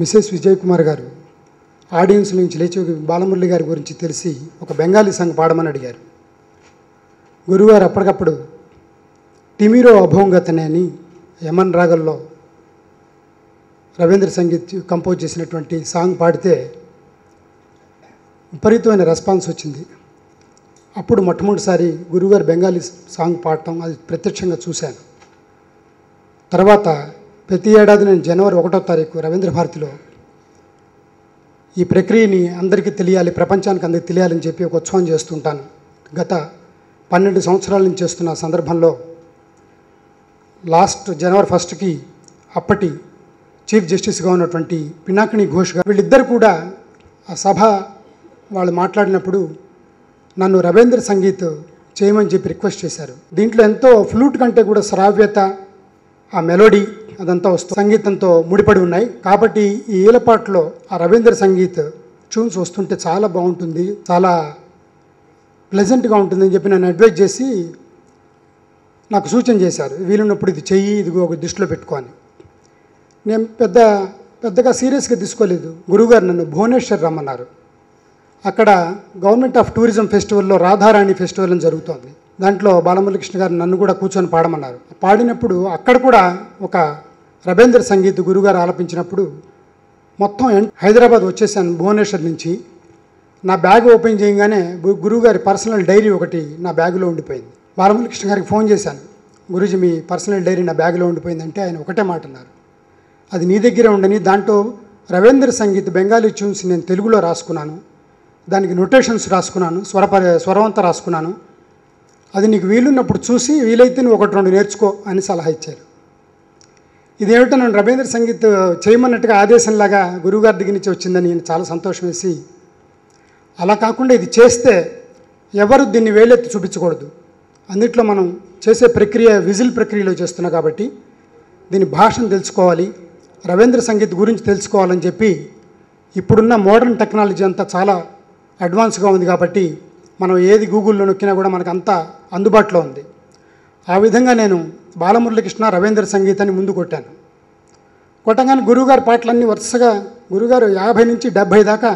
Mrs Vijay Kumar గారు audience నుంచి లేచి బాలమురళి గారి గురించి తెలిసి ఒక బెంగాలీ సాంగ్ పాడమని అడిగారు. గురుగారు అప్పటికప్పుడు తిమిరో అభోంగతనే అని యమన్ రాగంలో రవీంద్ర సంగీత్ కంపోజ్ చేసినటువంటి సాంగ్ పాడితే విపరీతమైన రెస్పాన్స్ వచ్చింది. అప్పుడు మొట్టమొదటిసారి గురుగారు బెంగాలీ సాంగ్ పాడటం అది ప్రత్యక్షంగా చూశాను. తర్వాత ప్రతి ఏడాది నేను జనవరి 1వ తారీఖు రవీంద్ర భారతిలో ఈ ప్రక్రియని అందరికీ తెలియాలి, ప్రపంచానికి అందరికీ తెలియాలని చెప్పి ఒక ఉత్సవం చేస్తుంటాను. గత 12 సంవత్సరాల నుంచి చేస్తున్న సందర్భంలో లాస్ట్ జనవరి 1కి అప్పటి చీఫ్ జస్టిస్గా ఉన్నటువంటి పినాకిని ఘోష్ గారు వీళ్ళిద్దరు కూడా ఆ సభ వాళ్ళు మాట్లాడినప్పుడు నన్ను రవీంద్ర సంగీత్ చేయమని చెప్పి రిక్వెస్ట్ చేశారు. దీంట్లో ఎంతో ఫ్లూట్ కంటే కూడా శ్రావ్యత, ఆ మెలోడీ అదంతా సంగీతంతో ముడిపడి ఉన్నాయి. కాబట్టి ఈ ఈలపాటలో ఆ రవీంద్ర సంగీత్ ట్యూన్స్ వస్తుంటే చాలా బాగుంటుంది, చాలా ప్లెజెంట్గా ఉంటుందని చెప్పి నన్ను అడ్వైజ్ చేసి నాకు సూచన చేశారు. వీలున్నప్పుడు ఇది చెయ్యి, ఇది ఒక దృష్టిలో పెట్టుకోని. నేను పెద్దగా సీరియస్గా తీసుకోలేదు. గురువుగారు నన్ను భువనేశ్వర్ రమ్మన్నారు. అక్కడ గవర్నమెంట్ ఆఫ్ టూరిజం ఫెస్టివల్లో రాధారాణి ఫెస్టివల్ అని జరుగుతోంది. దాంట్లో బాలమురళీకృష్ణ గారు నన్ను కూడా కూర్చొని పాడమన్నారు. పాడినప్పుడు అక్కడ కూడా ఒక రవీంద్ర సంగీత్ గురుగారు ఆలపించినప్పుడు మొత్తం హైదరాబాద్ వచ్చేసాను భువనేశ్వర్ నుంచి. నా బ్యాగ్ ఓపెన్ చేయగానే గురువుగారి పర్సనల్ డైరీ ఒకటి నా బ్యాగులో ఉండిపోయింది. బాలమురళీకృష్ణ గారికి ఫోన్ చేశాను, గురూజీ మీ పర్సనల్ డైరీ నా బ్యాగులో ఉండిపోయిందంటే ఆయన ఒకటే మాట అన్నారు, అది నీ దగ్గరే ఉండని, దాంట్లో రవీంద్ర సంగీత్ బెంగాలీ ట్యూన్స్ నేను తెలుగులో రాసుకున్నాను, దానికి నొటేషన్స్ రాసుకున్నాను, స్వరవంతా రాసుకున్నాను, అది నీకు వీలున్నప్పుడు చూసి వీలైతే నువ్వు 1-2 నేర్చుకో అని సలహా ఇచ్చారు. ఇదేమిటో నన్ను రవీంద్ర సంగీత్ చేయమన్నట్టుగా ఆదేశంలాగా గురువుగారి దగ్గర నుంచి వచ్చిందని నేను చాలా సంతోషం వేసి, అలా కాకుండా ఇది చేస్తే ఎవరు దీన్ని వేలెత్తి చూపించకూడదు, అన్నిట్లో మనం చేసే ప్రక్రియ విజిల్ ప్రక్రియలో చేస్తున్నాం కాబట్టి దీని భాషను తెలుసుకోవాలి, రవీంద్ర సంగీత్ గురించి తెలుసుకోవాలని చెప్పి, ఇప్పుడున్న మోడర్న్ టెక్నాలజీ అంతా చాలా అడ్వాన్స్గా ఉంది కాబట్టి మనం ఏది గూగుల్లో నొక్కినా కూడా మనకు అంతా అందుబాటులో ఉంది. ఆ విధంగా నేను బాలమురళీకృష్ణ రవీంద్ర సంగీతాన్ని ముందు కొట్టాను. కొట్టగానే గురువుగారి పాటలన్నీ వరుసగా గురుగారు 50 నుంచి 70 దాకా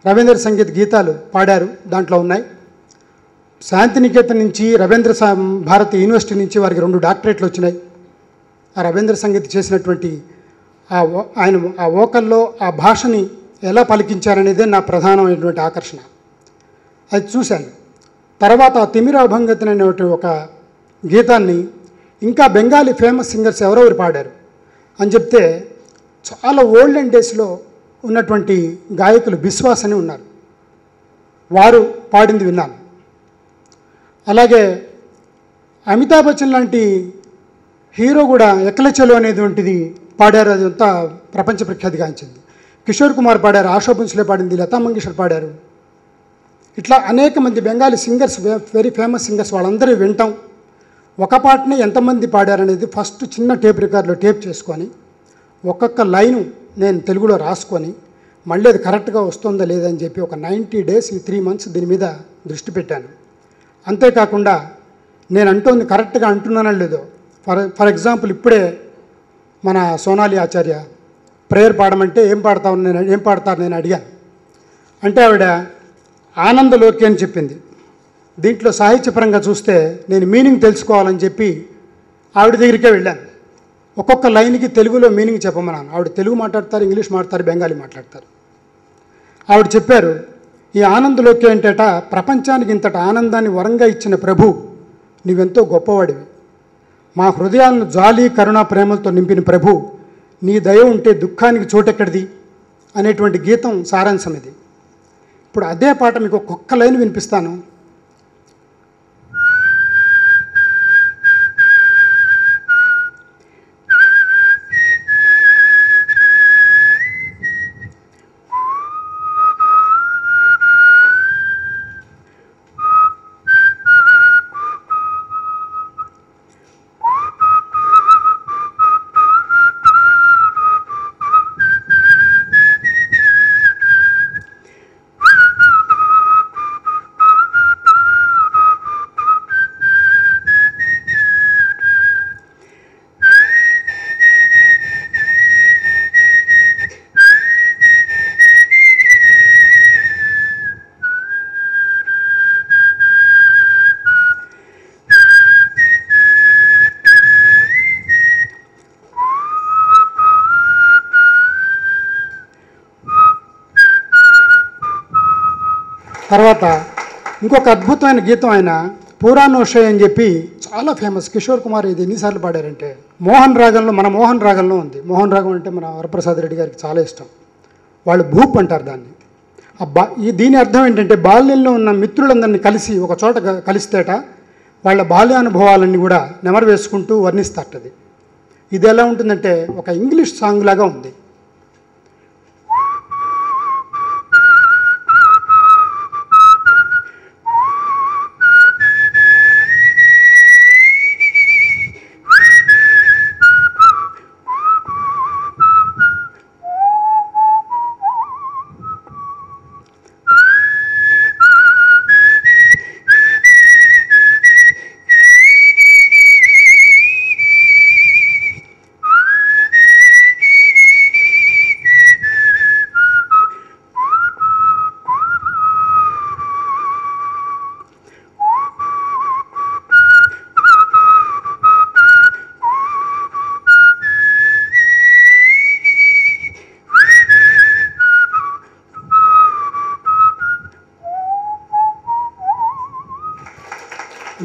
రవీంద్ర సంగీత్ గీతాలు పాడారు, దాంట్లో ఉన్నాయి. శాంతినికేతన్ నుంచి రవీంద్ర భారతి యూనివర్సిటీ నుంచి వారికి 2 డాక్టరేట్లు వచ్చినాయి. ఆ రవీంద్ర సంగీత్ చేసినటువంటి ఆయన ఆ వోకల్లో ఆ భాషని ఎలా పలికించారనేదే నా ప్రధానమైనటువంటి ఆకర్షణ. అది చూశాను. తర్వాత తిమిర అభంగతన్ అనే ఒక గీతాన్ని ఇంకా బెంగాలీ ఫేమస్ సింగర్స్ ఎవరెవరు పాడారు అని చెప్తే చాలా ఓల్డెన్ డేస్లో ఉన్నటువంటి గాయకులు బిశ్వాస్ అని ఉన్నారు, వారు పాడింది విన్నాను. అలాగే అమితాబ్ బచ్చన్ లాంటి హీరో కూడా ఎక్కలచెలో అనేటువంటిది పాడారు, అదంతా ప్రపంచ ప్రఖ్యాతిగాంచింది. కిషోర్ కుమార్ పాడారు, ఆశా భోంస్లే పాడింది, లతా మంగేష్కర్ పాడారు. ఇట్లా అనేక మంది Bengali singers, very famous singers, వాళ్ళందరూ వింటాం. ఒక పాటని ఎంతమంది పాడారనేది ఫస్ట్ చిన్న టేప్ రికార్డులో టేప్ చేసుకొని ఒక్కొక్క లైను నేను తెలుగులో రాసుకొని మళ్ళీ అది కరెక్ట్గా వస్తుందా లేదని చెప్పి ఒక 90 డేస్, ఈ 3 మంత్స్ దీని మీద దృష్టి పెట్టాను. అంతేకాకుండా నేను అంటోంది కరెక్ట్గా అంటున్నానో లేదో, ఫర్ ఎగ్జాంపుల్ ఇప్పుడే మన సోనాలి ఆచార్య ప్రేయర్ పాడమంటే ఏం పాడతారు నేను అడిగాను. అంటే ఆవిడ ఆనందలోకి అని చెప్పింది. దీంట్లో సాహిత్యపరంగా చూస్తే నేను మీనింగ్ తెలుసుకోవాలని చెప్పి ఆవిడ దగ్గరికే వెళ్ళాను. ఒక్కొక్క లైన్కి తెలుగులో మీనింగ్ చెప్పమన్నాను. ఆవిడ తెలుగు మాట్లాడతారు, ఇంగ్లీష్ మాట్లాడతారు, బెంగాలీ మాట్లాడతారు. ఆవిడ చెప్పారు, ఈ ఆనందలోకి అంటేట ప్రపంచానికి ఇంతటి ఆనందాన్ని వరంగా ఇచ్చిన ప్రభు నీవెంతో గొప్పవాడివి, మా హృదయాలను జాలి కరుణ ప్రేమలతో నింపిన ప్రభు, నీ దయ ఉంటే దుఃఖానికి చోటెక్కడిది అనేటువంటి గీతం సారాంశం ఇది. ఇప్పుడు అదే పాట మీకు ఒక్కొక్క లైన్ వినిపిస్తాను. తర్వాత ఇంకొక అద్భుతమైన గీతం ఆయన పూరానోషే అని చెప్పి చాలా ఫేమస్. కిషోర్ కుమార్ ఇది ఎన్నిసార్లు పాడారంటే మోహన్ రాగంలో, మన మోహన్ రాగంలో ఉంది. మోహన్ రాగం అంటే మన వరప్రసాద్ రెడ్డి గారికి చాలా ఇష్టం. వాళ్ళు భూప్ అంటారు దాన్ని. దీని అర్థం ఏంటంటే బాల్యంలో ఉన్న మిత్రులందరినీ కలిసి ఒక చోట కలిస్తేట వాళ్ళ బాల్యానుభవాలన్నీ కూడా నెమరు వేసుకుంటూ వర్ణిస్తారది. ఇది ఎలా ఉంటుందంటే ఒక ఇంగ్లీష్ సాంగ్ లాగా ఉంది.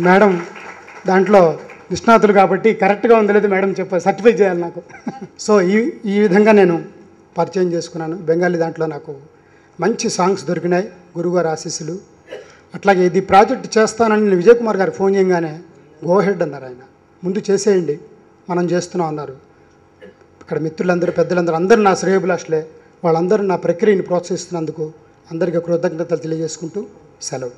మేడం దాంట్లో నిష్ణాతులు కాబట్టి కరెక్ట్గా ఉందో లేదో మేడం సర్టిఫై చేయాలి నాకు. సో ఈ విధంగా నేను పరిచయం చేసుకున్నాను. బెంగాలీ దాంట్లో నాకు మంచి సాంగ్స్ దొరికినాయి, గురువుగారు ఆశీస్సులు. అట్లాగే ఇది ప్రాజెక్ట్ చేస్తానని నేను విజయ్ కుమార్ గారు ఫోన్ చేయగానే గో హెడ్ అన్నారు. ఆయన ముందు చేసేయండి, మనం చేస్తున్నాం అన్నారు. ఇక్కడ మిత్రులందరూ, పెద్దలందరూ, అందరూ నా శ్రేయోభిలాషులే. వాళ్ళందరూ నా ప్రక్రియని ప్రోత్సహిస్తున్నందుకు అందరికీ కృతజ్ఞతలు తెలియజేసుకుంటూ సెలవు.